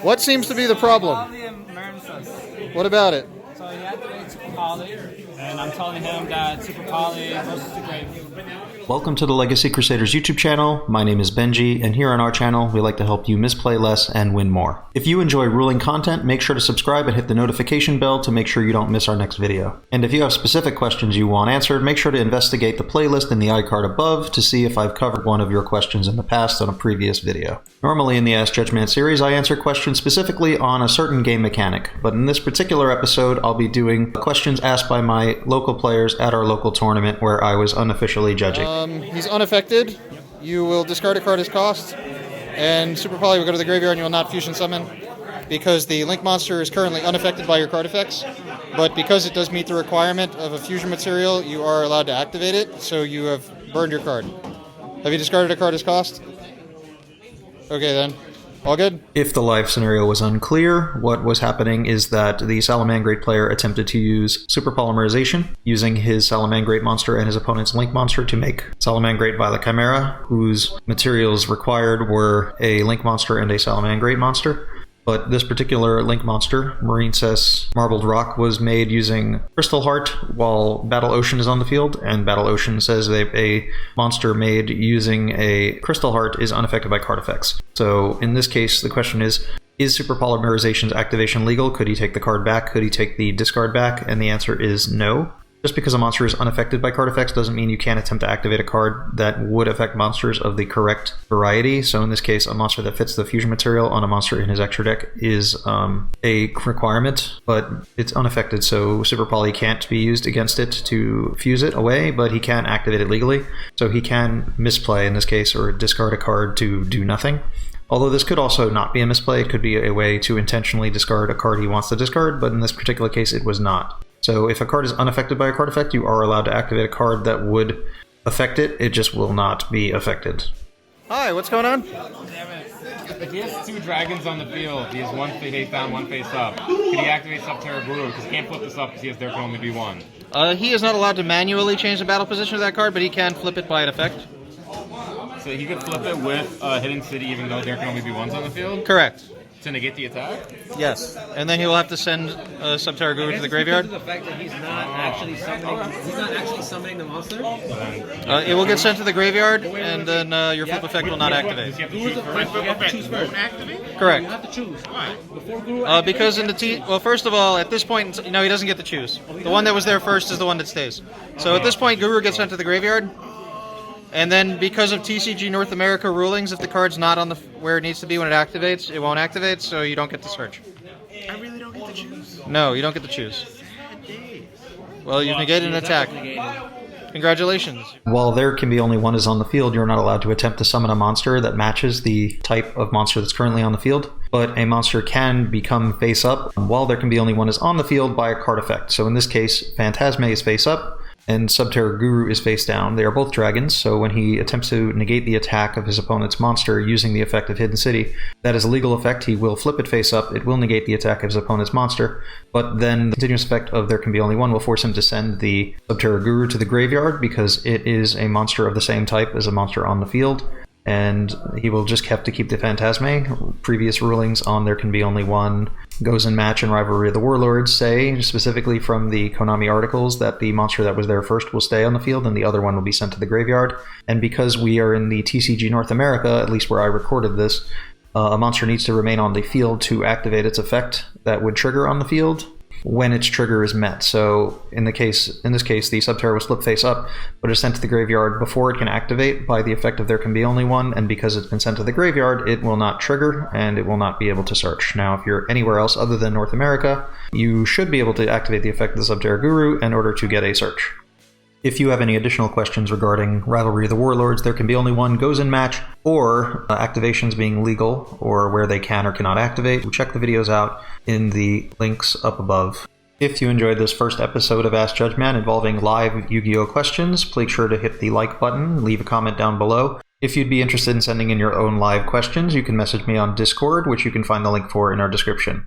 What seems to be the problem? Poly and Marincess. What about it? So he activates Super Poly, and I'm telling him that Super Poly versus the Grave. Welcome to the Legacy Crusaders YouTube channel. My name is Benji, and here on our channel, we like to help you misplay less and win more. If you enjoy ruling content, make sure to subscribe and hit the notification bell to make sure you don't miss our next video. And if you have specific questions you want answered, make sure to investigate the playlist in the iCard above to see if I've covered one of your questions in the past on a previous video. Normally in the Ask Judgeman series, I answer questions specifically on a certain game mechanic, but in this particular episode, I'll be doing questions asked by my local players at our local tournament where I was unofficially judging. He's unaffected. You will discard a card as cost, and Super Poly will go to the graveyard and you will not fusion summon because the Link monster is currently unaffected by your card effects, but because it does meet the requirement of a fusion material, you are allowed to activate it, so you have burned your card. Have you discarded a card as cost? Okay then. All good? If the live scenario was unclear, what was happening is that the Salamangreat player attempted to use Super Polymerization, using his Salamangreat monster and his opponent's Link monster to make Salamangreat Violet Chimera, whose materials required were a Link monster and a Salamangreat monster. But this particular Link monster, Marincess Marbled Rock, was made using Crystal Heart while Battle Ocean is on the field, and Battle Ocean says that a monster made using a Crystal Heart is unaffected by card effects. So in this case, the question is Super Polymerization's activation legal? Could he take the card back? Could he take the discard back? And the answer is no. Just because a monster is unaffected by card effects doesn't mean you can't attempt to activate a card that would affect monsters of the correct variety. So in this case, a monster that fits the fusion material on a monster in his extra deck is a requirement, but it's unaffected, so Super Poly can't be used against it to fuse it away, but he can activate it legally. So he can misplay in this case, or discard a card to do nothing. Although this could also not be a misplay, it could be a way to intentionally discard a card he wants to discard, but in this particular case it was not. So if a card is unaffected by a card effect, you are allowed to activate a card that would affect it. It just will not be affected. Hi, what's going on? Damn it. If he has two dragons on the field, he has one face down, one face up. Can he activate Subterra Guru? Because he can't flip this up because there can only be one. He is not allowed to manually change the battle position of that card, but he can flip it by an effect. So he could flip it with Hidden City even though there can only be ones on the field? Correct. To negate the attack? Yes. And then he will have to send Subterra Guru to the graveyard. The fact that he's not actually summoning the monster. It will get sent to the graveyard, and then your flip effect will not activate. You have to choose first. Correct. You have to choose. Why? Before Guru Because in the well, first of all, at this point, no, he doesn't get to choose. The one that was there first is the one that stays. So at this point, Guru gets sent to the graveyard. And then, because of TCG North America rulings, if the card's not on the where it needs to be when it activates, it won't activate, so you don't get to search. I really don't get to choose. No, you don't get to choose. Well, you've negated an attack. Congratulations. While there can be only one is on the field, you're not allowed to attempt to summon a monster that matches the type of monster that's currently on the field. But a monster can become face up while there can be only one is on the field by a card effect. So in this case, Phantasme is face up, and Subterra Guru is face down. They are both dragons, so when he attempts to negate the attack of his opponent's monster using the effect of Hidden City, that is a legal effect. He will flip it face up, it will negate the attack of his opponent's monster, but then the continuous effect of there can be only one will force him to send the Subterra Guru to the graveyard because it is a monster of the same type as a monster on the field, and he will just have to keep the Phantasme. Previous rulings on there can be only one goes in match and Rivalry of the Warlords say, specifically from the Konami articles, that the monster that was there first will stay on the field and the other one will be sent to the graveyard. And because we are in the TCG North America, at least where I recorded this, a monster needs to remain on the field to activate its effect that would trigger on the field when its trigger is met. So in this case, the Subterra was flip face up, but is sent to the graveyard before it can activate by the effect of there can be only one, and because it's been sent to the graveyard, it will not trigger, and it will not be able to search. Now, if you're anywhere else other than North America, you should be able to activate the effect of the Subterra Guru in order to get a search. If you have any additional questions regarding Rivalry of the Warlords, there can be only one goes in match, or activations being legal, or where they can or cannot activate, check the videos out in the links up above. If you enjoyed this first episode of Ask Judgeman involving live Yu-Gi-Oh questions, please sure to hit the like button, leave a comment down below. If you'd be interested in sending in your own live questions, you can message me on Discord, which you can find the link for in our description.